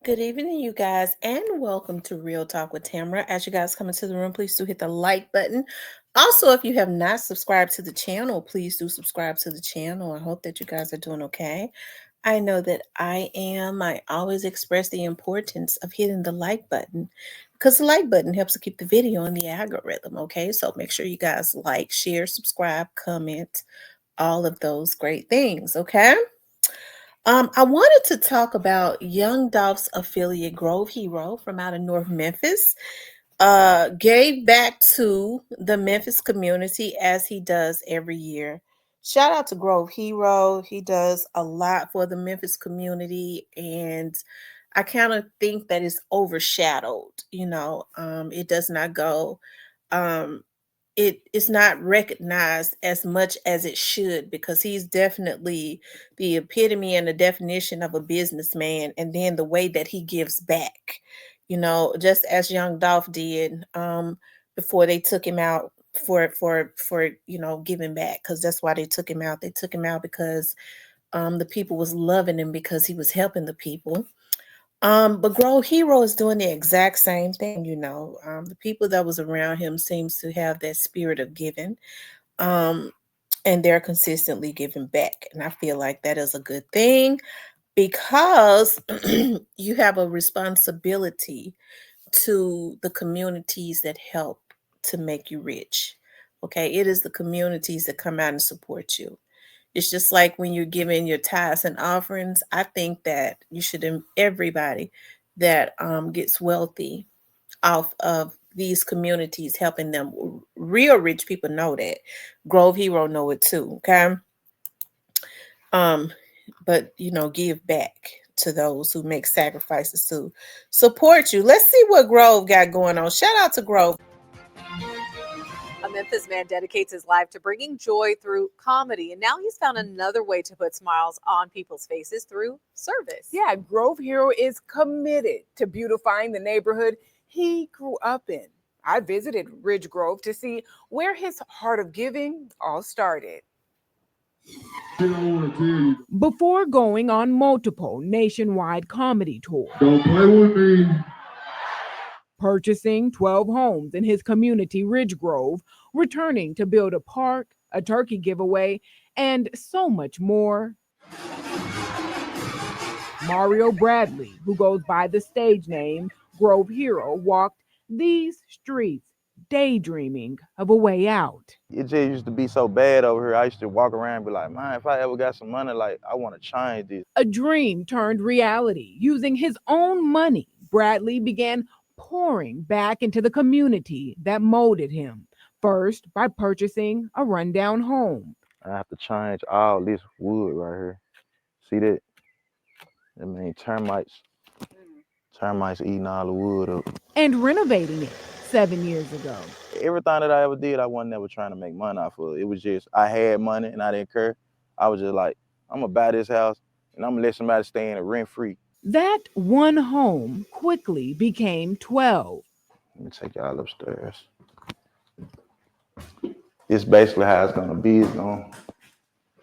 Good evening, you guys, and welcome to Real Talk with Tamara. As you guys come into the room, please do hit the like button. Also, if you have not subscribed to the channel, please do subscribe to the channel. I hope that you guys are doing okay. I know that I am. I always express the importance of hitting the like button because the like button helps to keep the video in the algorithm. Okay, so make sure you guys like, share, subscribe, comment, all of those great things. Okay. I wanted to talk about Young Dolph's affiliate Grove Hero from out of North Memphis. Gave back to the Memphis community as he does every year. Shout out to Grove Hero. He does a lot for the Memphis community, and I kind of think that it's overshadowed. It does not go. Um, it is not recognized as much as it should because he's definitely the epitome and the definition of a businessman, and then the way that he gives back, just as young Dolph did, before they took him out for giving back, because that's why they took him out because the people was loving him because he was helping the people. But Grow Hero is doing the exact same thing, the people that was around him seems to have that spirit of giving. Um, and they're consistently giving back. And I feel like that is a good thing because you have a responsibility to the communities that help to make you rich. Okay, it is the communities that come out and support you. It's just like when you're giving your tithes and offerings. I think that you should, everybody that gets wealthy off of these communities helping them. Real rich people know that. Grove Hero know it too. Okay. Um, but give back to those who make sacrifices to support you. Let's see what Grove got going on. Shout out to Grove. A Memphis man dedicates his life to bringing joy through comedy, and now he's found another way to put smiles on people's faces through service. Yeah, Grove Hero is committed to beautifying the neighborhood he grew up in. I visited Ridge Grove to see where his heart of giving all started. Before going on multiple nationwide comedy tours, don't play with me. Purchasing 12 homes in his community, Ridge Grove, returning to build a park, a turkey giveaway, and so much more. Mario Bradley, who goes by the stage name Grove Hero, walked these streets daydreaming of a way out. It just used to be so bad over here. I used to walk around and be like, man, if I ever got some money, like, I want to change this. A dream turned reality. Using his own money, Bradley began pouring back into the community that molded him. First, by purchasing a rundown home. I have to change all this wood right here. See that? I mean, termites eating all the wood up. And renovating it 7 years ago. Everything that I ever did, I wasn't never trying to make money off of it. It was just, I had money and I didn't care. I was just like, I'm gonna buy this house and I'm gonna let somebody stay in it rent free. That one home quickly became 12. Let me take y'all upstairs. It's basically how it's gonna be. It's gonna,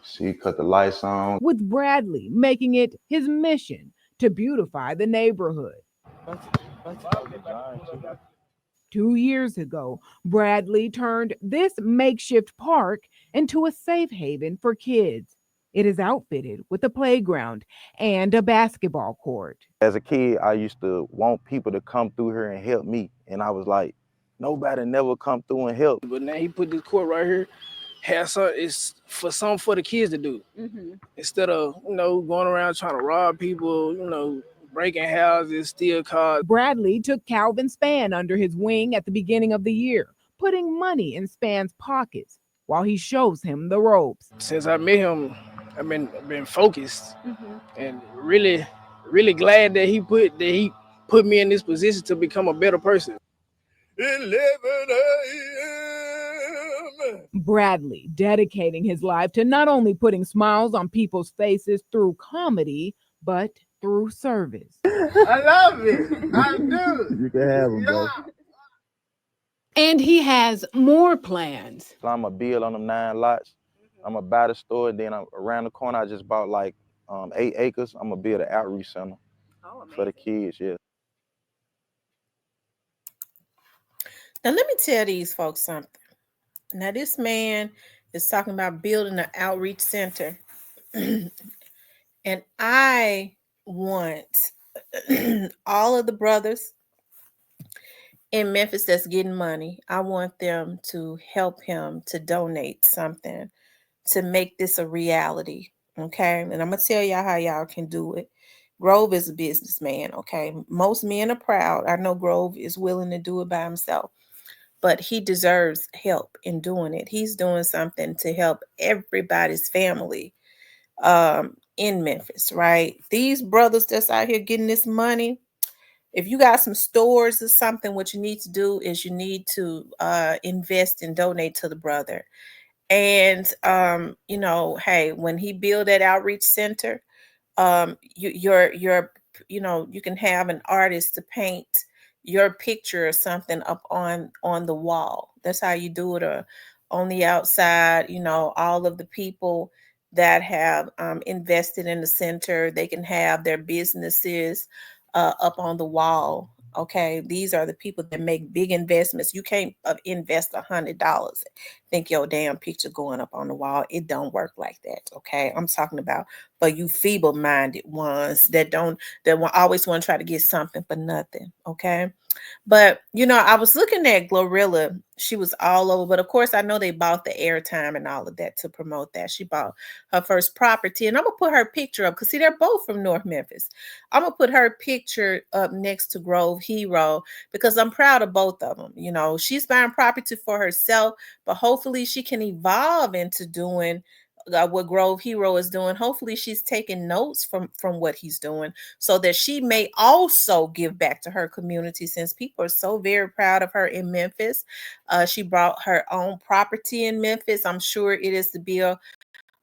see, cut the lights on. With Bradley making it his mission to beautify the neighborhood. 2 years ago, Bradley turned this makeshift park into a safe haven for kids. It is outfitted with a playground and a basketball court. As a kid, I used to want people to come through here and help me. And I was like, nobody never come through and help. But now he put this court right here, has some, it's for something for the kids to do. Instead of, going around trying to rob people, breaking houses, steal cars. Bradley took Calvin Spann under his wing at the beginning of the year, putting money in Spann's pockets while he shows him the ropes. Since I met him, I've been focused and really, really glad that he put me in this position to become a better person. 11 a.m. Bradley dedicating his life to not only putting smiles on people's faces through comedy, but through service. I love it. I do. You can have them, bro. And he has more plans. So I'm going to build on them 9 lots. I'm going to buy the store. Then around the corner, I just bought like 8 acres. I'm going to build an outreach center. Oh, for the amazing. kids. Yeah. Now, let me tell these folks something. Now, this man is talking about building an outreach center. And I want all of the brothers in Memphis that's getting money, I want them to help him to donate something to make this a reality. Okay. And I'm going to tell y'all how y'all can do it. Grove is a businessman. Okay. Most men are proud. I know Grove is willing to do it by himself, but he deserves help in doing it. He's doing something to help everybody's family in Memphis, right? These brothers that's out here getting this money, if you got some stores or something, what you need to do is you need to invest and donate to the brother. And hey, when he build that outreach center, your you can have an artist to paint your picture or something up on the wall. That's how you do it. Or on the outside, all of the people that have invested in the center, they can have their businesses up on the wall. Okay, these are the people that make big investments. You can't invest $100 think your damn picture going up on the wall. It don't work like that. Okay, I'm talking about for you feeble-minded ones that always want to try to get something for nothing. Okay. But I was looking at Glorilla. She was all over, but of course, I know they bought the airtime and all of that to promote that. She bought her first property, and I'm gonna put her picture up because see, they're both from North Memphis. I'm gonna put her picture up next to Grove Hero because I'm proud of both of them. She's buying property for herself, but hopefully, she can evolve into doing what Grove Hero is doing. Hopefully, she's taking notes from what he's doing so that she may also give back to her community since people are so very proud of her in Memphis. She bought her own property in Memphis. I'm sure it is to build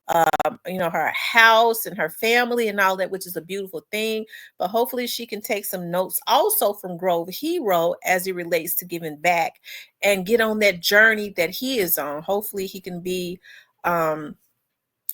her house and her family and all that, which is a beautiful thing. But hopefully she can take some notes also from Grove Hero as it relates to giving back and get on that journey that he is on. Hopefully he can be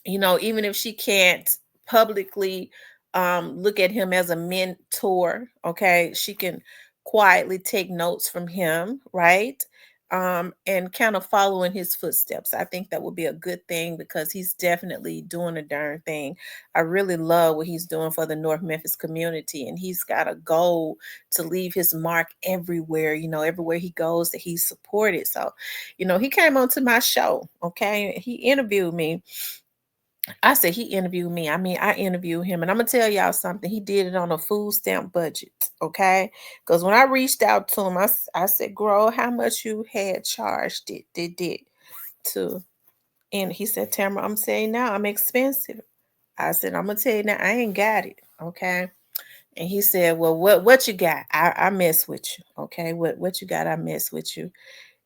even if she can't publicly look at him as a mentor, okay, she can quietly take notes from him, right? And kind of follow in his footsteps. I think that would be a good thing because he's definitely doing a darn thing. I really love what he's doing for the North Memphis community, and he's got a goal to leave his mark everywhere, everywhere he goes that he's supported. So, he came onto my show, okay? He interviewed me. I said he interviewed me. I mean, I interviewed him, and I'm gonna tell y'all something. He did it on a food stamp budget, okay? Because when I reached out to him, I said, "Grow, how much you had charged it to?" And he said, "Tamara, I'm saying now I'm expensive." I said, "I'm gonna tell you now, I ain't got it, okay?" And he said, "Well, what you got? I mess with you, okay? What you got? I mess with you."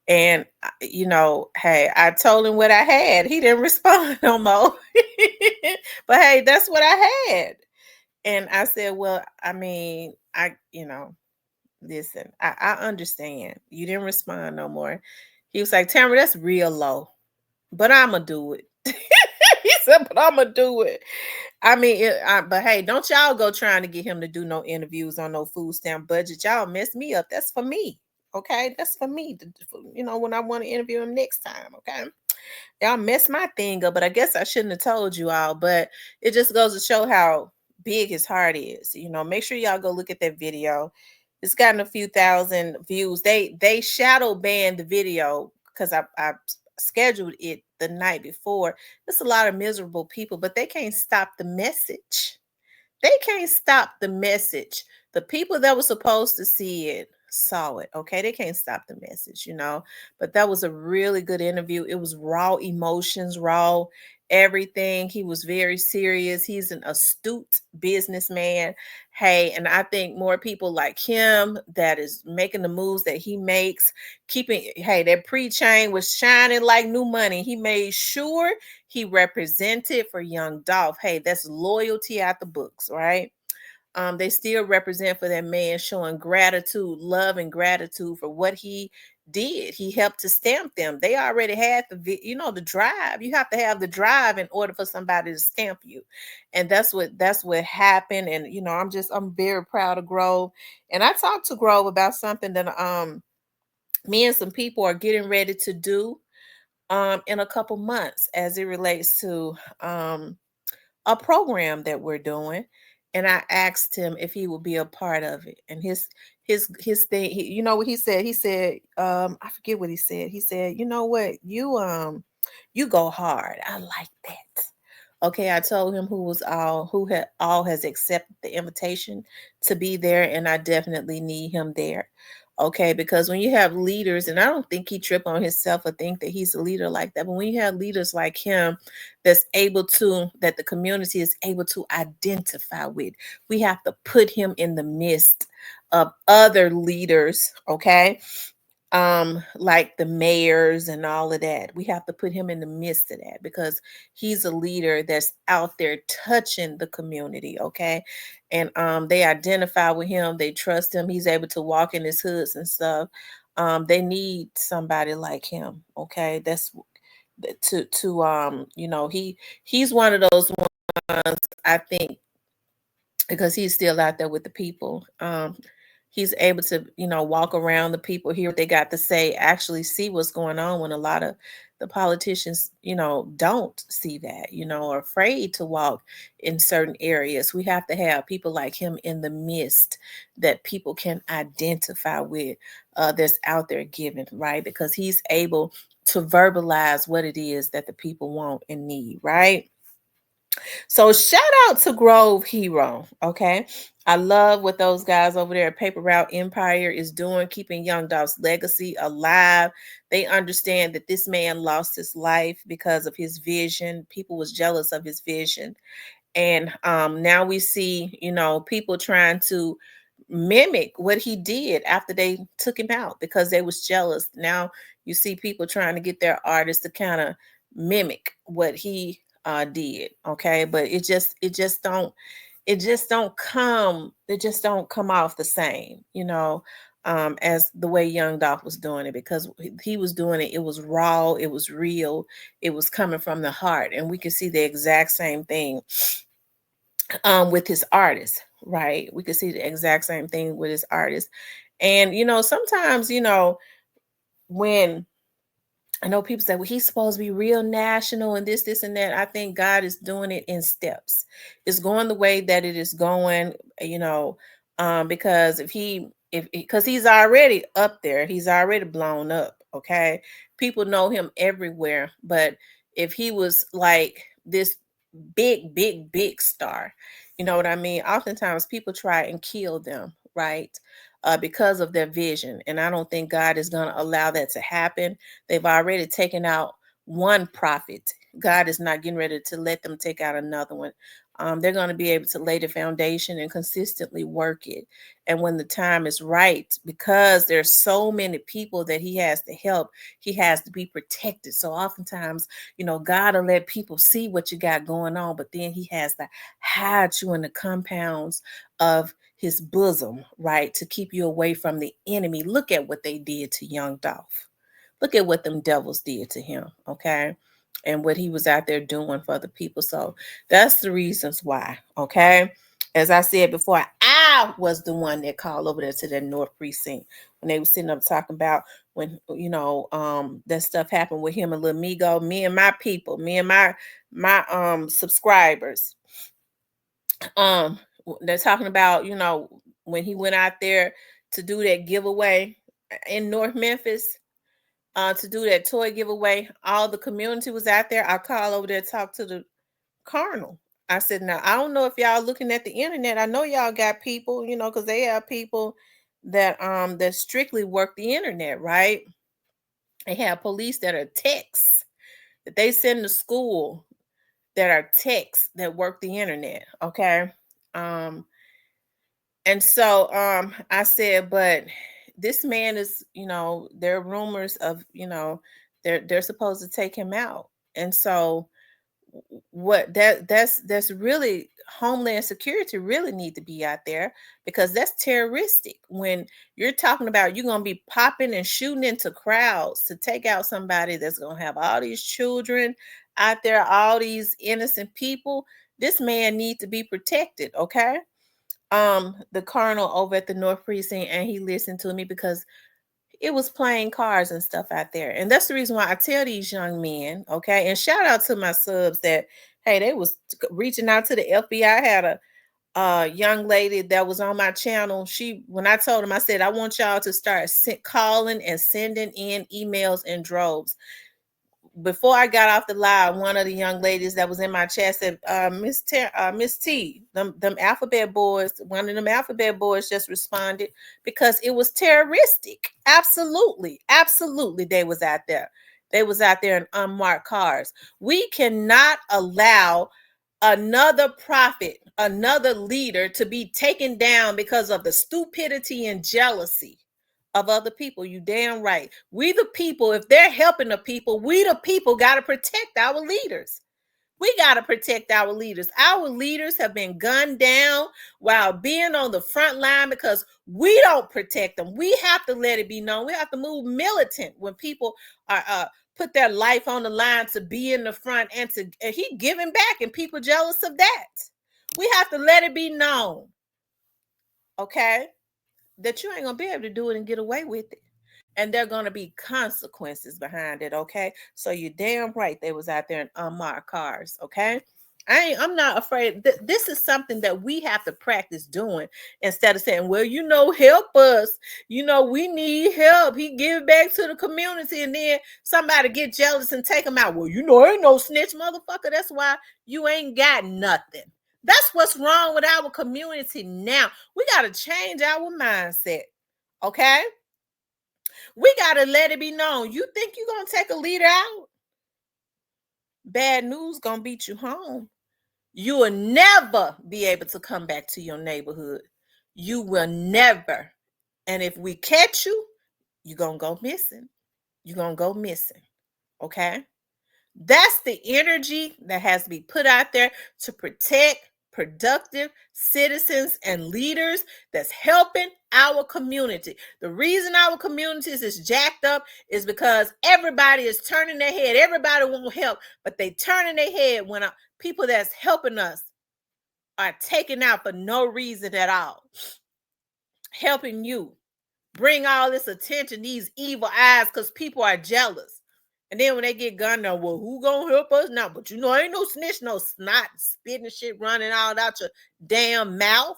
And hey, I told him what I had. He didn't respond no more. But hey, that's what I had. And I said, well, I mean, listen, I understand. You didn't respond no more. He was like, Tamara, that's real low, but I'ma do it. He said, but I'ma do it. I mean, but hey, don't y'all go trying to get him to do no interviews on no food stamp budget. Y'all mess me up. That's for me. Okay. That's for me. When I want to interview him next time. Okay. Y'all messed my thing up, but I guess I shouldn't have told you all. But it just goes to show how big his heart is. Make sure y'all go look at that video. It's gotten a few thousand views. They shadow banned the video because I scheduled it the night before. There's a lot of miserable people, but they can't stop the message. They can't stop the message. The people that were supposed to see it saw it. Okay. They can't stop the message. But that was a really good interview. It was raw emotions, raw everything. He was very serious. He's an astute businessman. Hey, and I think more people like him that is making the moves that he makes, hey, that pre-chain was shining like new money. He made sure he represented for youngdolph. Hey, that's loyalty out the books, right? They still represent for that man, showing gratitude, love, and gratitude for what he did. He helped to stamp them. They already had the drive. You have to have the drive in order for somebody to stamp you. And that's what happened. And I'm very proud of Grove. And I talked to Grove about something that me and some people are getting ready to do in a couple months as it relates to a program that we're doing. And I asked him if he would be a part of it. And his thing, you know what he said? He said, I forget what he said. He said, you know what, you go hard. I like that. Okay, I told him who has accepted the invitation to be there, and I definitely need him there. Okay, because when you have leaders, and I don't think he trip on himself or think that he's a leader like that, but when you have leaders like him that the community is able to identify with, we have to put him in the midst of other leaders, okay? Like the mayors and all of that. We have to put him in the midst of that because he's a leader that's out there touching the community, okay? And they identify with him, they trust him, he's able to walk in his hoods and stuff. They need somebody like him, okay? That's he's one of those ones, I think, because he's still out there with the people. He's able to, walk around the people, hear what they got to say, actually see what's going on when a lot of the politicians, don't see that, are afraid to walk in certain areas. We have to have people like him in the midst that people can identify with, that's out there giving, right? Because he's able to verbalize what it is that the people want and need, right? So shout out to Grove Hero. Okay. I love what those guys over there at Paper Route Empire is doing, keeping Young Dolph's legacy alive. They understand that this man lost his life because of his vision. People was jealous of his vision. And now we see, people trying to mimic what he did after they took him out because they was jealous. Now you see people trying to get their artists to kind of mimic what he did. Okay, but it just don't come off the same, as the way Young Dolph was doing it, because he was doing it. It was raw, it was real, it was coming from the heart, and we can see the exact same thing with his artists, right? We could see the exact same thing with his artists. And sometimes, when I know people say, well, he's supposed to be real national and this, and that. I think God is doing it in steps. It's going the way that it is going, because because he's already up there, he's already blown up. Okay. People know him everywhere. But if he was like this big, big, big star, you know what I mean? Oftentimes people try and kill them, right? Because of their vision. And I don't think God is going to allow that to happen. They've already taken out one prophet. God is not getting ready to let them take out another one. They're going to be able to lay the foundation and consistently work it. And when the time is right, because there's so many people that he has to help, he has to be protected. So oftentimes, God will let people see what you got going on, but then he has to hide you in the compounds of his bosom, right? To keep you away from the enemy. Look at what they did to Young Dolph. Look at what them devils did to him, okay? And what he was out there doing for the people. So that's the reasons why, okay? As I said before, I was the one that called over there to the North Precinct when they were sitting up talking about when, that stuff happened with him and Lil Migo, me and my people, me and my subscribers. They're talking about, when he went out there to do that giveaway in North Memphis, to do that toy giveaway. All the community was out there. I called over there to talk to the colonel. I said, now, I don't know if y'all looking at the internet. I know y'all got people, because they have people that strictly work the internet, right? They have police that are techs that they send to school that are techs that work the internet, okay? And so I said, but this man is, there are rumors of, they're supposed to take him out. And so what that's really Homeland Security really need to be out there, because that's terroristic. When you're talking about you're gonna be popping and shooting into crowds to take out somebody that's gonna have all these children out there, all these innocent people, this man needs to be protected. Okay. The colonel over at the North Precinct, and he listened to me because it was playing cars and stuff out there. And that's the reason why I tell these young men, okay, and shout out to my subs that, hey, they was reaching out to the FBI. I had a young lady that was on my channel. When I told them, I said, I want y'all to start calling and sending in emails in droves. Before I got off the live, one of the young ladies that was in my chat said, Miss T, them alphabet boys, one of them alphabet boys just responded because it was terroristic. Absolutely. Absolutely. They was out there. They was out there in unmarked cars. We cannot allow another prophet, another leader to be taken down because of the stupidity and jealousy of other people. You damn right. We the people, if they're helping the people, we the people got to protect our leaders. We got to protect our leaders. Our leaders have been gunned down while being on the front line because we don't protect them. We have to let it be known. We have to move militant when people are put their life on the line to be in the front, and he giving back, and people jealous of that. We have to let it be known, okay, that you ain't gonna be able to do it and get away with it. And there are gonna be consequences behind it, okay? So you're damn right they was out there in unmarked cars, okay? I'm not afraid. This is something that we have to practice doing instead of saying, well, help us. We need help. He give back to the community, and then somebody get jealous and take him out. Well, ain't no snitch, motherfucker. That's why you ain't got nothing. That's what's wrong with our community now. We got to change our mindset, okay? We got to let it be known. You think you're going to take a leader out? Bad news going to beat you home. You will never be able to come back to your neighborhood. You will never. And if we catch you, you're going to go missing. You're going to go missing, okay? That's the energy that has to be put out there to protect productive citizens and leaders that's helping our community. The reason our communities is jacked up is because everybody is turning their head. Everybody won't help, but they turning their head when people that's helping us are taken out for no reason at all. Helping you bring all this attention, these evil eyes, because people are jealous. And then when they get gunned down, well, who gonna help us now? But ain't no snitch, no snot, spitting shit running all out your damn mouth.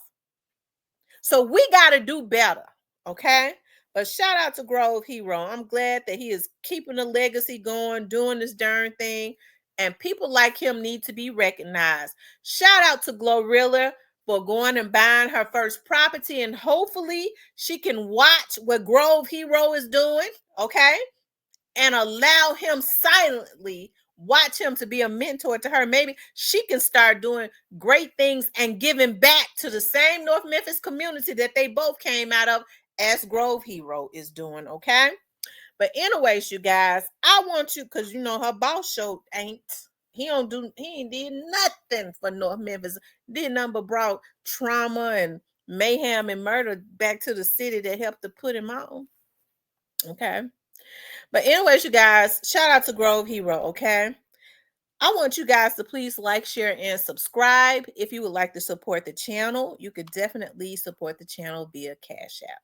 So we got to do better, okay? But shout out to Grove Hero. I'm glad that he is keeping the legacy going, doing this darn thing. And people like him need to be recognized. Shout out to Glorilla for going and buying her first property. And hopefully she can watch what Grove Hero is doing, okay? And allow him silently, watch him to be a mentor to her. Maybe she can start doing great things and giving back to the same North Memphis community that they both came out of, as Grove Hero is doing, okay? But anyways, you guys, I want you, because her boss show he ain't did nothing for North Memphis. Did nothing but brought trauma and mayhem and murder back to the city that helped to put him on, okay? But anyways, you guys, shout out to Grove Hero, okay? I want you guys to please like, share, and subscribe. If you would like to support the channel, you could definitely support the channel via Cash App.